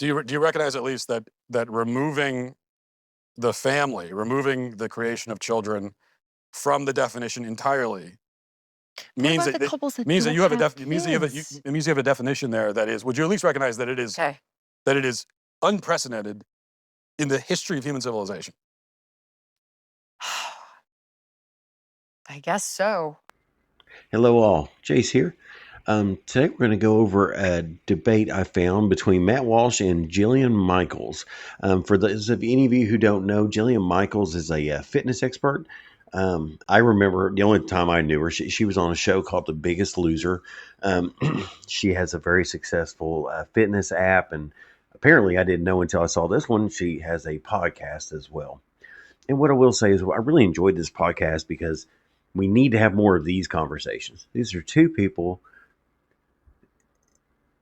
Do you recognize at least that removing the family, removing the creation of children from the definition entirely What means about that the couples that means that don't you have a have it means that kids? it means you have a definition there that is. Would you at least recognize Okay. that it is unprecedented in the history of human civilization? I guess so. Hello, all. Jace here. Today we're going to go over a debate I found between Matt Walsh and Jillian Michaels. For those of any of you who don't know, Jillian Michaels is a fitness expert. I remember the only time I knew her, she was on a show called The Biggest Loser. Um, she has a very successful fitness app, and apparently I didn't know until I saw this one. She has a podcast as well. And what I will say is, I really enjoyed this podcast because we need to have more of these conversations. These are two people,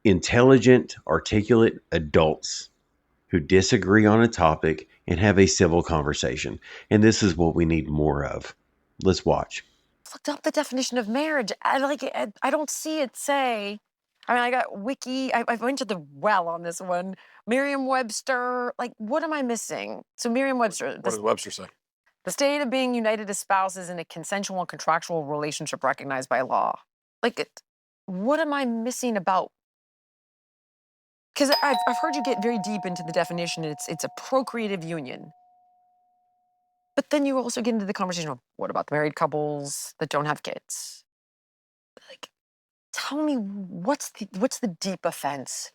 intelligent, articulate adults who disagree on a topic and have a civil conversation. And this is what we need more of. Let's watch. Looked up the definition of marriage. I don't see it say. I mean, I got Wiki. I went to the well on this one. Merriam-Webster. Like, what am I missing? So Merriam-Webster, What did Webster say? the state of being united as spouses in a consensual and contractual relationship recognized by law. What am I missing about? Because I've heard you get very deep into the definition. It's a procreative union. But then you also get into the conversation of what about the married couples that don't have kids? Like, tell me what's the deep offense?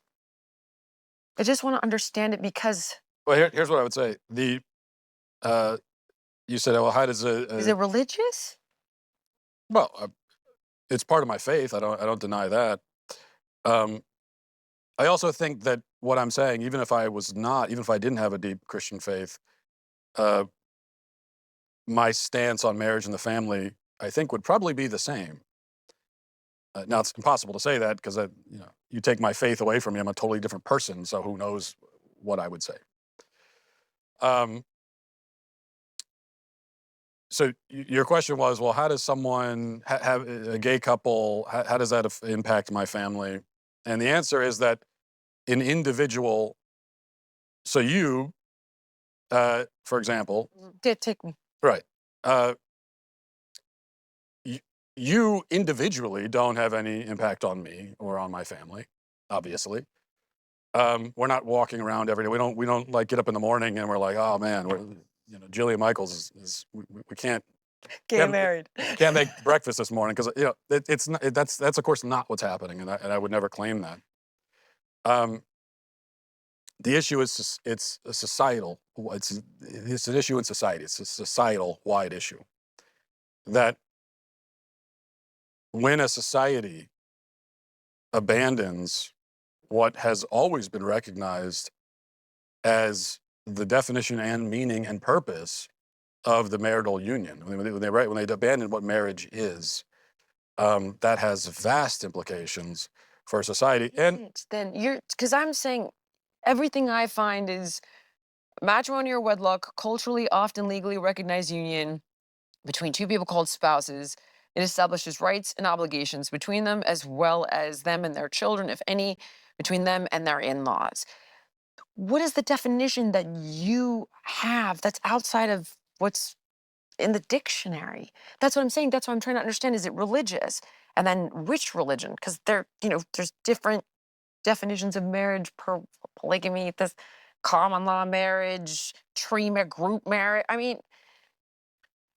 I just want to understand it because Well, here's what I would say. Uh, you said, well, how does is it religious? well, it's part of my faith. I don't deny that. Um, I also think that what I'm saying, even if I didn't have a deep Christian faith, uh, my stance on marriage and the family, I think, would probably be the same. Now it's impossible to say that because you take my faith away from me, I'm a totally different person. So who knows what I would say? Um, so your question was, well, how does someone have a gay couple? How does that impact my family? And the answer is that an individual. So you, for example, Take me. right? Uh, you individually don't have any impact on me or on my family, obviously. We're not walking around every day. We don't like get up in the morning and we're like, oh man, Jillian Michaels we Get can't married. can't make breakfast this morning because it's not, that's of course not what's happening, and I would never claim that. Um, the issue is it's a societal. It's an issue in society. It's a societal wide issue that when a society abandons what has always been recognized as the definition and meaning and purpose of the marital union. When they abandon what marriage is, that has vast implications for society. And Then you're because I'm saying everything I find is matrimony or wedlock, culturally often legally recognized union between two people called spouses. It establishes rights and obligations between them, as well as them and their children, if any, between them and their in-laws. What is the definition that you have that's outside of what's in the dictionary? That's what I'm saying. That's what I'm trying to understand. Is it religious? And then which religion? Because there's different definitions of marriage per polygamy, this common law marriage, group marriage. I mean,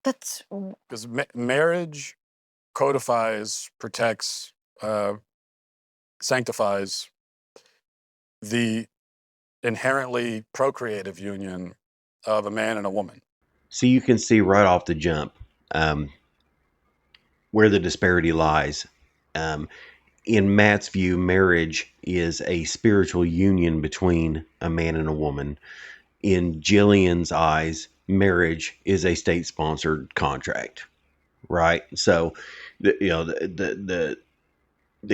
that's because marriage codifies, protects, uh, sanctifies the inherently procreative union of a man and a woman. So you can see right off the jump um, where the disparity lies. Um, in Matt's view, marriage is a spiritual union between a man and a woman. In Jillian's eyes, marriage is a state-sponsored contract, right? So, the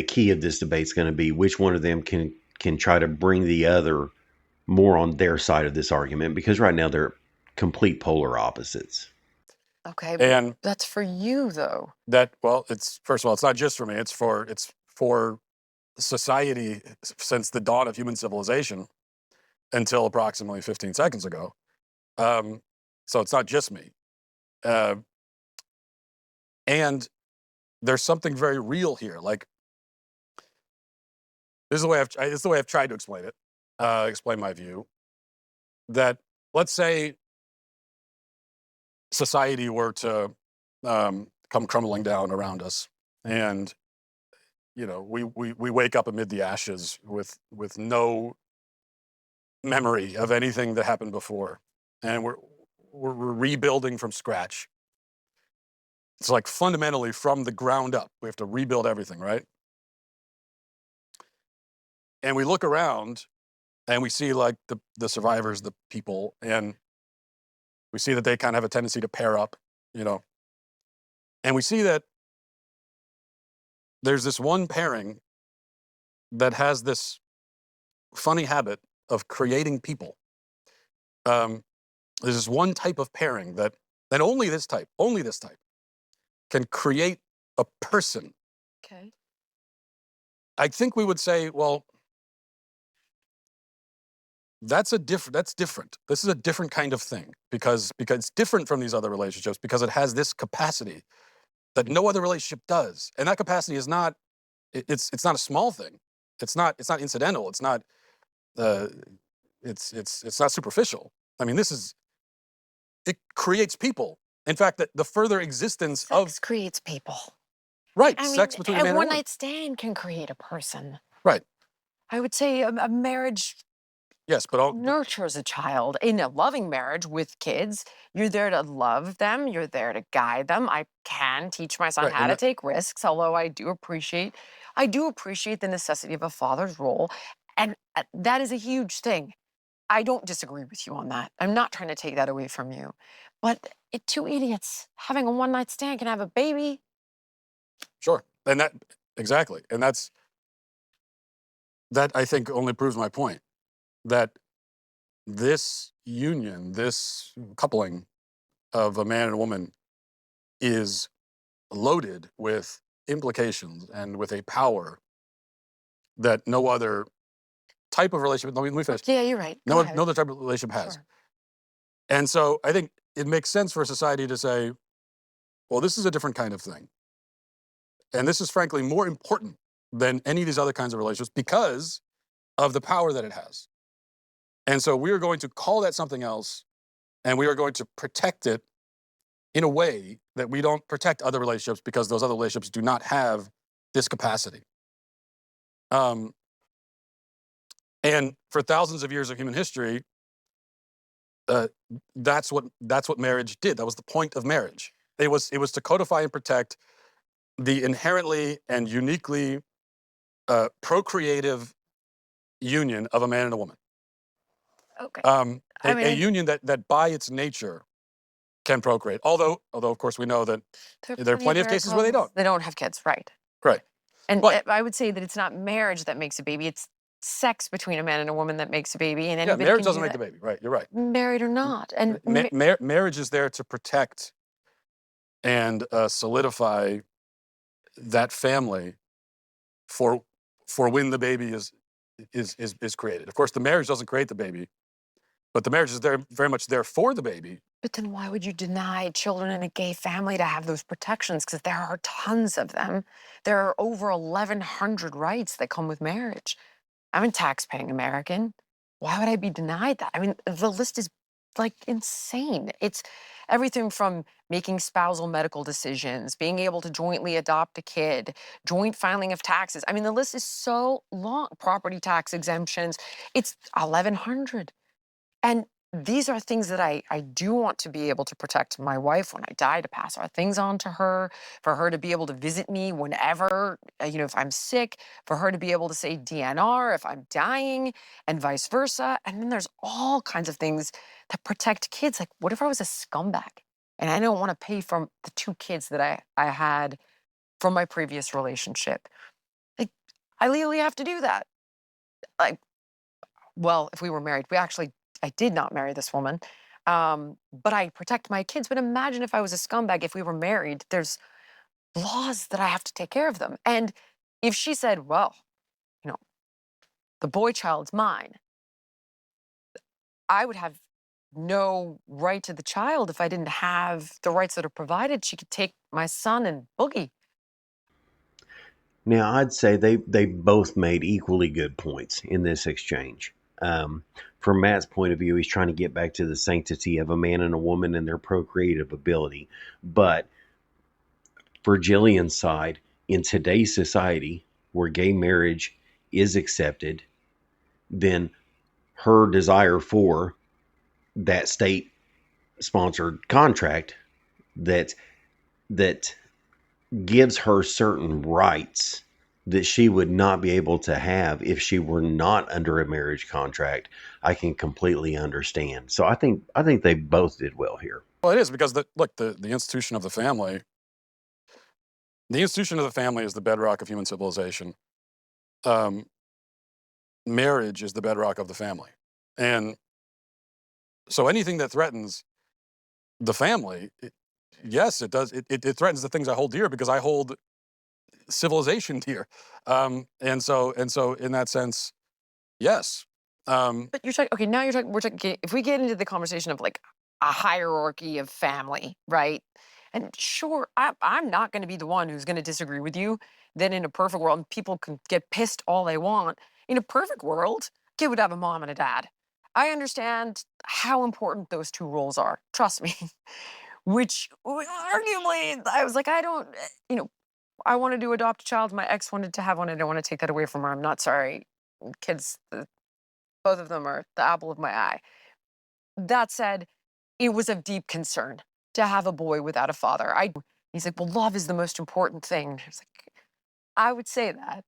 key of this debate is going to be which one of them can try to bring the other more on their side of this argument, because right now they're complete polar opposites. okay. And That's for you, though. it's first of all, it's not just for me. It's for society since the dawn of human civilization. until approximately 15 seconds ago. So it's not just me. Uh, and there's something very real here. Like, this is the way I've tried to explain it, explain my view. That, let's say society were to come crumbling down around us, and we wake up amid the ashes with no memory of anything that happened before, and we're rebuilding from scratch. It's like fundamentally from the ground up. We have to rebuild everything, right? And we look around and we see like the survivors, the people, and we see that they kind of have a tendency to pair up, you know. And we see that there's this one pairing that has this funny habit of creating people. Um, there's this one type of pairing that only this type can create a person. Okay. I think we would say, well, that's different. This is a different kind of thing because it's different from these other relationships because it has this capacity that no other relationship does. And that capacity is not it's not a small thing. It's not incidental. It's not uh, it's not superficial. I mean, it creates people. In fact, that the further existence of Sex creates people. right I mean, sex between a a man and a one woman. night stand can create a person. Right. I would say a marriage Yes, but nurtures a child. In a loving marriage with kids, you're there to love them, you're there to guide them. I can teach my son right, how and to take risks, although I do appreciate the necessity of a father's role, and that is a huge thing. I don't disagree with you on that. I'm not trying to take that away from you. But two idiots having a one night stand can have a baby. sure, and that exactly, and that I think only proves my point that this union, this coupling of a man and a woman is loaded with implications and with a power that no other type of relationship. Let me finish. Yeah, you're right. Go No ahead. other type of relationship has. Sure. And so I think it makes sense for society to say, well, this is a different kind of thing. And this is frankly more important than any of these other kinds of relationships because of the power that it has. And so we are going to call that something else and we are going to protect it in a way that we don't protect other relationships because those other relationships do not have this capacity. Um, and for thousands of years of human history, uh, that's what marriage did. That was the point of marriage. It was to codify and protect the inherently and uniquely procreative union of a man and a woman. Okay. I A mean, union that by its nature can procreate. Although of course we know that there are there are plenty of plenty of married cases where they couples don't. that don't have kids, right? Right. And But I would say that it's not marriage that makes a baby, it's sex between a man and a woman that makes a baby, and yeah, anybody marriage can doesn't do make the that, baby. Right. You're right. married or not. And Marriage is there to protect and solidify that family for when the baby is created. Of course, the marriage doesn't create the baby, but the marriage is there very much there for the baby. but then why would you deny children in a gay family to have those protections? Because there are tons of them. There are over 1,100 rights that come with marriage. I'm a tax-paying American. Why would I be denied that? I mean, the list is like insane. It's everything from making spousal medical decisions, being able to jointly adopt a kid, joint filing of taxes. I mean, the list is so long. Property tax exemptions. It's 1,100. And these are things that I do want to be able to protect my wife when I die, to pass our things on to her, for her to be able to visit me whenever, if I'm sick, for her to be able to say DNR if I'm dying, and vice versa. And then there's all kinds of things that protect kids. Like, what if I was a scumbag and I don't want to pay for the two kids that I had from my previous relationship? Like, I legally have to do that. Like, well, if we were married, I did not marry this woman, but I protect my kids. But imagine if I was a scumbag, if we were married, there's laws that I have to take care of them. And if she said, well, you know, the boy child's mine, I would have no right to the child if I didn't have the rights that are provided. She could take my son and boogie. Now, I'd say they both made equally good points in this exchange. Um, from Matt's point of view, he's trying to get back to the sanctity of a man and a woman and their procreative ability. But for Jillian's side, in today's society where gay marriage is accepted, then her desire for that state sponsored contract that that gives her certain rights that she would not be able to have if she were not under a marriage contract. I can completely understand. So I think they both did well here. Well, it is because look, the institution of the institution of the family is the bedrock of human civilization. Um, Marriage is the bedrock of the family, and so anything that threatens the family, yes, it does. It threatens the things I hold dear because I hold civilization dear, and so in that sense, yes. But you're talking, okay, now you're talking, we're talking, if we get into the conversation of like a hierarchy of family, right? And sure, I'm not going to be the one who's going to disagree with you. Then in a perfect world, and people can get pissed all they want. In a perfect world, kid would have a mom and a dad. I understand how important those two roles are. Trust me. Which arguably, I was like, I don't, I wanted to adopt a child. My ex wanted to have one. I don't want to take that away from her. I'm not sorry. Kids, both of them are the apple of my eye. That said, it was of deep concern to have a boy without a father. He's like, well, love is the most important thing. I was like, I would say that.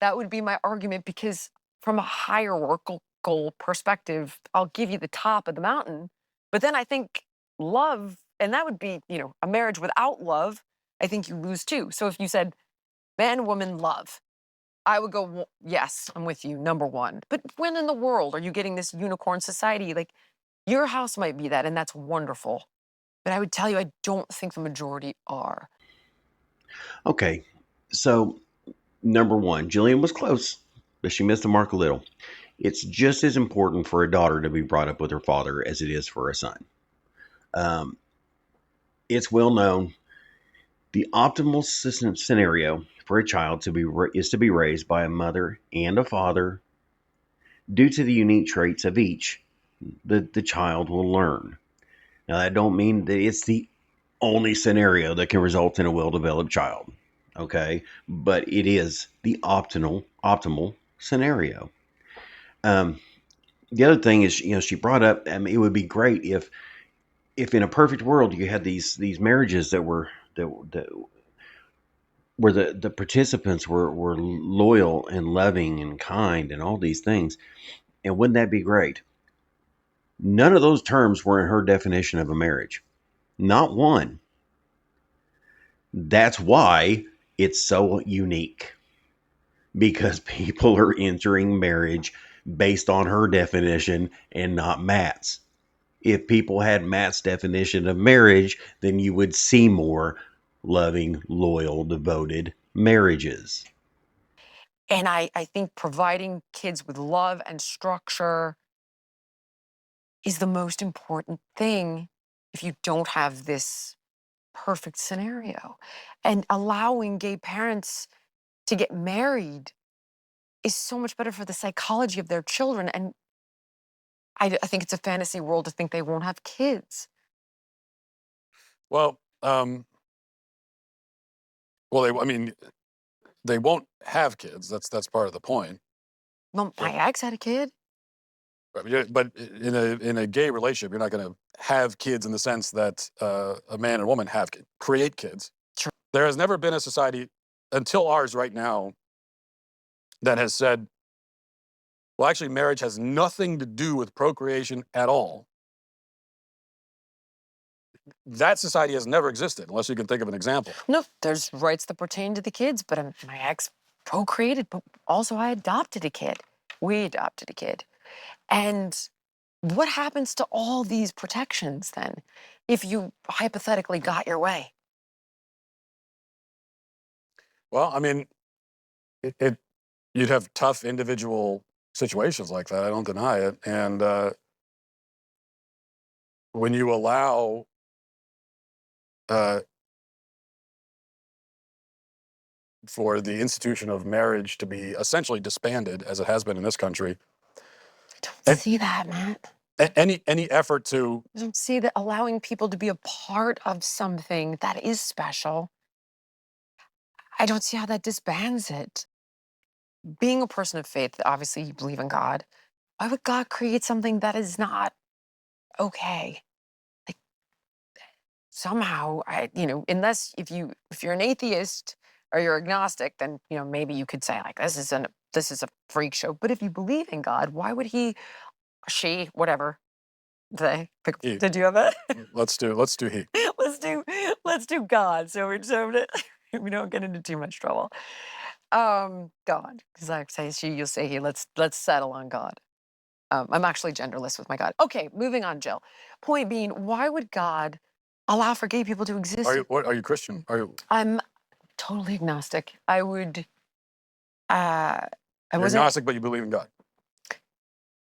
That would be my argument because from a hierarchical goal perspective, I'll give you the top of the mountain. But then I think love, and that would be, a marriage without love, I think you lose too. So if you said man, woman, love, I would go, "Well, yes, I'm with you, number one. But when in the world are you getting this unicorn society? Like, your house might be that, and that's wonderful. But I would tell you, I don't think the majority are. Okay. So, number 1, Jillian was close, but she missed the mark a little. It's just as important for a daughter to be brought up with her father as it is for a son. Um, it's well known the optimal scenario for a child is to be raised by a mother and a father. Due to the unique traits of each, the child will learn. Now, that don't mean that it's the only scenario that can result in a well-developed child, okay? But it is the optimal scenario. Um, the other thing is, she brought up. I mean, it would be great if in a perfect world you had these marriages that where the participants were loyal and loving and kind and all these things. And wouldn't that be great? None of those terms were in her definition of a marriage. Not one. That's why it's so unique because people are entering marriage based on her definition and not Matt's. If people had Matt's definition of marriage, then you would see more loving, loyal, devoted marriages. And I think providing kids with love and structure is the most important thing if you don't have this perfect scenario. And allowing gay parents to get married is so much better for the psychology of their children. And I think it's a fantasy world to think they won't have kids. Well, I mean, they won't have kids. That's part of the point. Well, But my ex had a kid. but in a gay relationship, you're not going to have kids in the sense that a man and woman create kids. Sure. There has never been a society until ours right now that has said, well, actually, marriage has nothing to do with procreation at all. That society has never existed, unless you can think of an example. No, there's rights that pertain to the kids, but my ex procreated, but also I adopted a kid. We adopted a kid. And what happens to all these protections then if you hypothetically got your way? Well, I mean, it you'd have tough individual situations like that. I don't deny it, and when you allow uh, for the institution of marriage to be essentially disbanded, as it has been in this country, I don't and see that, Matt. any effort to I don't see that allowing people to be a part of something that is special. I don't see how that disbands it. Being a person of faith, obviously you believe in God. Why would God create something that is not okay? Like somehow, unless if you're an atheist or you're agnostic, then maybe you could say like this is a freak show. But if you believe in God, why would he, she, whatever they? he. Did you have it? Let's do he. let's do let's do God. We don't get into too much trouble. God, because I say she, you'll say he. Let's settle on God. I'm actually genderless with my God. Okay, moving on, Jill. Point being, why would God allow for gay people to exist? Are you Christian? Are you? I'm totally agnostic. I would. I You're wasn't. agnostic, but you believe in God.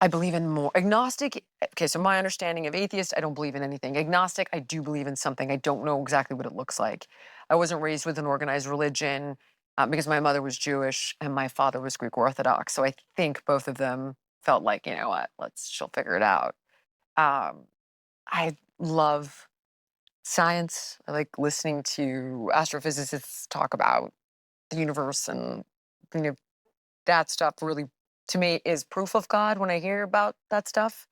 I believe in more agnostic. Okay, so my understanding of atheist, I don't believe in anything. Agnostic, I do believe in something. I don't know exactly what it looks like. I wasn't raised with an organized religion because my mother was Jewish and my father was Greek Orthodox. So I think both of them felt like, you know what, she'll figure it out. Um, I love science. I like listening to astrophysicists talk about the universe and you know that stuff really to me is proof of God when I hear about that stuff.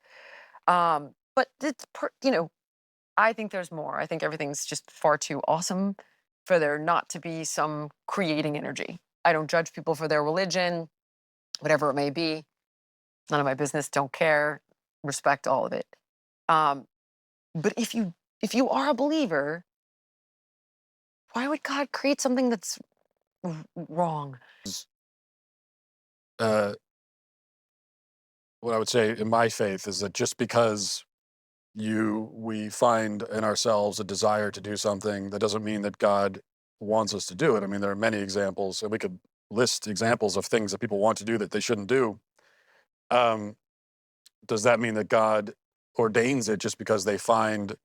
But I think there's more. I think everything's just far too awesome for there not to be some creating energy. I don't judge people for their religion, whatever it may be. None of my business. Don't care. Respect all of it. Um, but if you are a believer, why would God create something that's wrong? Uh, what I would say in my faith is that just because we find in ourselves a desire to do something, that doesn't mean that God wants us to do it. I mean, there are many examples, and we could list examples of things that people want to do that they shouldn't do. Um, does that mean that God ordains it just because they find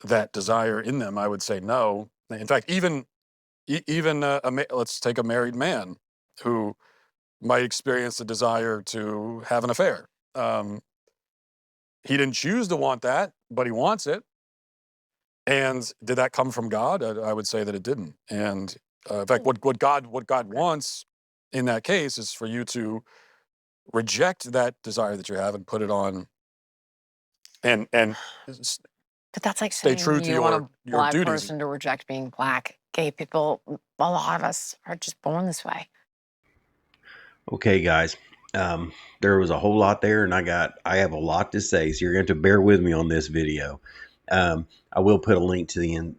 that desire in them? I would say no. In fact, even let's take a married man who might experience the desire to have an affair. Um, he didn't choose to want that, but he wants it. And did that come from God? I would say that it didn't. And in fact, what God wants in that case is for you to reject that desire that you have and put it on and But that's like stay saying true to you want a your black duties. person to reject being black. Gay people, a lot of us are just born this way. Okay, guys. Um, there was a whole lot there, and I have a lot to say, so you're going to bear with me on this video. I will put a link to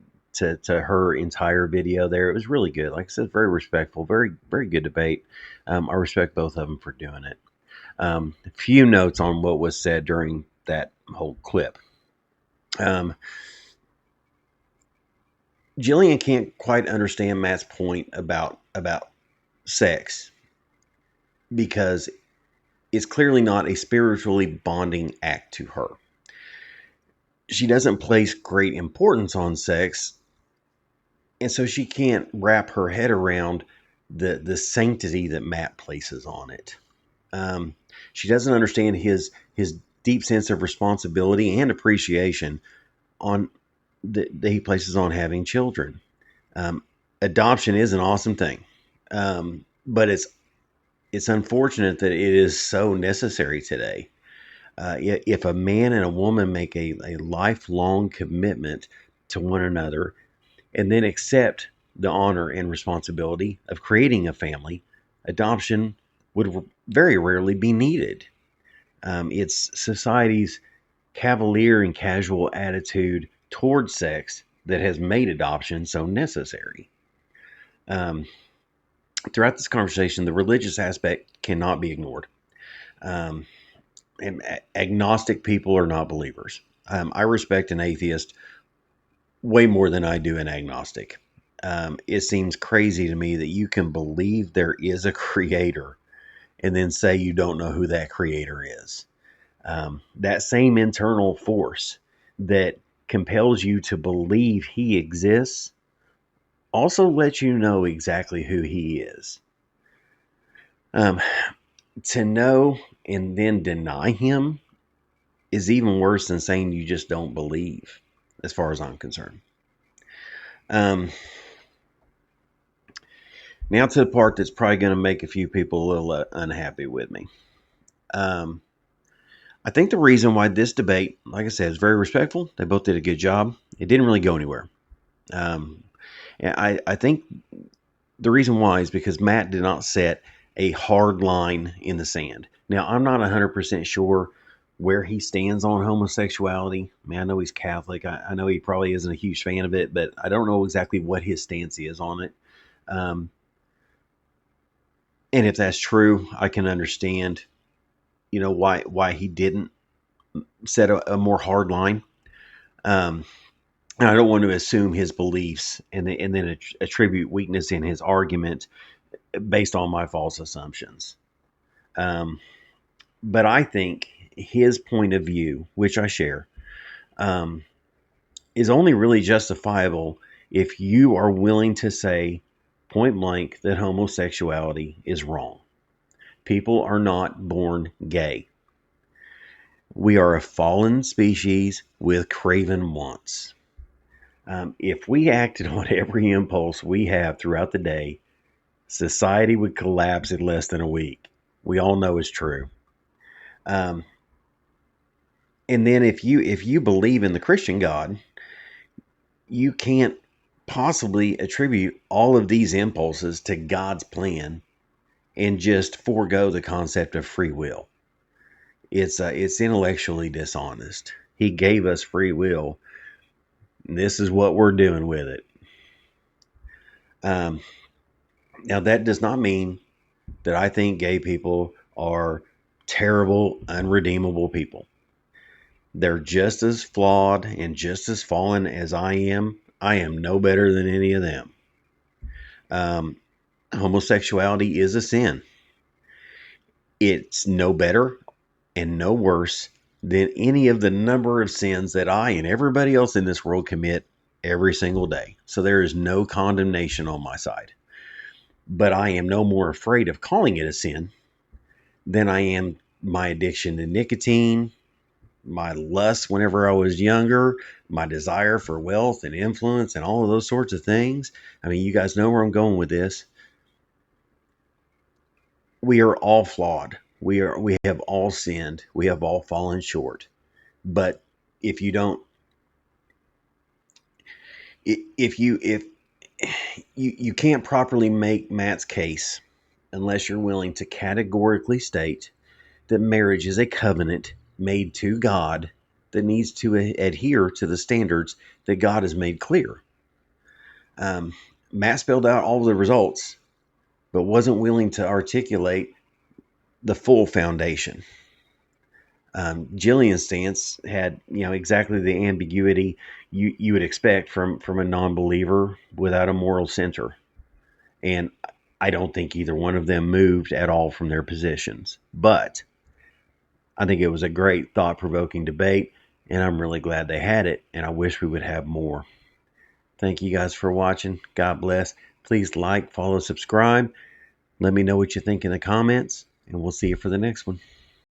to her entire video there. It was really good. Like I said, very respectful, very very good debate. I respect both of them for doing it. A few notes on what was said during that whole clip. Um, Jillian can't quite understand Matt's point about sex because it's clearly not a spiritually bonding act to her. She doesn't place great importance on sex, and so she can't wrap her head around the sanctity that Matt places on it. Um, she doesn't understand his deep sense of responsibility and appreciation on that he places on having children. Um, Adoption is an awesome thing, but it's unfortunate that it is so necessary today. If a man and a woman make a lifelong commitment to one another and then accept the honor and responsibility of creating a family, adoption would very rarely be needed. It's society's cavalier and casual attitude towards sex that has made adoption so necessary. Um, Throughout this conversation, the religious aspect cannot be ignored. Um, and agnostic people are not believers. I respect an atheist way more than I do an agnostic. It seems crazy to me that you can believe there is a creator and then say you don't know who that creator is. That same internal force that compels you to believe he exists also lets you know exactly who he is. Um, to know and then deny him is even worse than saying you just don't believe, as far as I'm concerned. Um, Now to the part that's probably going to make a few people a little unhappy with me. Um, I think the reason why this debate, like I said, is very respectful. They both did a good job. It didn't really go anywhere. And I think the reason why is because Matt did not set a hard line in the sand. Now, I'm not 100% sure where he stands on homosexuality. I mean, I know he's Catholic. I know he probably isn't a huge fan of it, but I don't know exactly what his stance is on it. Um, and if that's true, I can understand, why he didn't set a more hard line. Um, and I don't want to assume his beliefs and then attribute weakness in his argument based on my false assumptions. Um, but I think his point of view, which I share, um, is only really justifiable if you are willing to say point blank that homosexuality is wrong. People are not born gay. We are a fallen species with craven wants. If we acted on every impulse we have throughout the day, society would collapse in less than a week. We all know it's true. Um, and then if you believe in the Christian God, you can't possibly attribute all of these impulses to God's plan and just forego the concept of free will. It's intellectually dishonest. He gave us free will. And this is what we're doing with it. Um, Now that does not mean that I think gay people are terrible, unredeemable people. They're just as flawed and just as fallen as I am. I am no better than any of them. Um, Homosexuality is a sin. It's no better and no worse than any of the number of sins that I and everybody else in this world commit every single day. So there is no condemnation on my side. But I am no more afraid of calling it a sin than I am my addiction to nicotine, my lust whenever I was younger, my desire for wealth and influence, and all of those sorts of things. I mean, you guys know where I'm going with this. We are all flawed. We have all sinned. We have all fallen short. But if you don't, if you can't properly make Matt's case unless you're willing to categorically state that marriage is a covenant made to God that needs to adhere to the standards that God has made clear. Matt spelled out all the results, but wasn't willing to articulate the full foundation. Jillian's stance had, exactly the ambiguity you would expect from a non-believer without a moral center, and I don't think either one of them moved at all from their positions. But I think it was a great, thought-provoking debate, and I'm really glad they had it, and I wish we would have more. Thank you guys for watching. God bless. Please like, follow, subscribe. Let me know what you think in the comments, and we'll see you for the next one.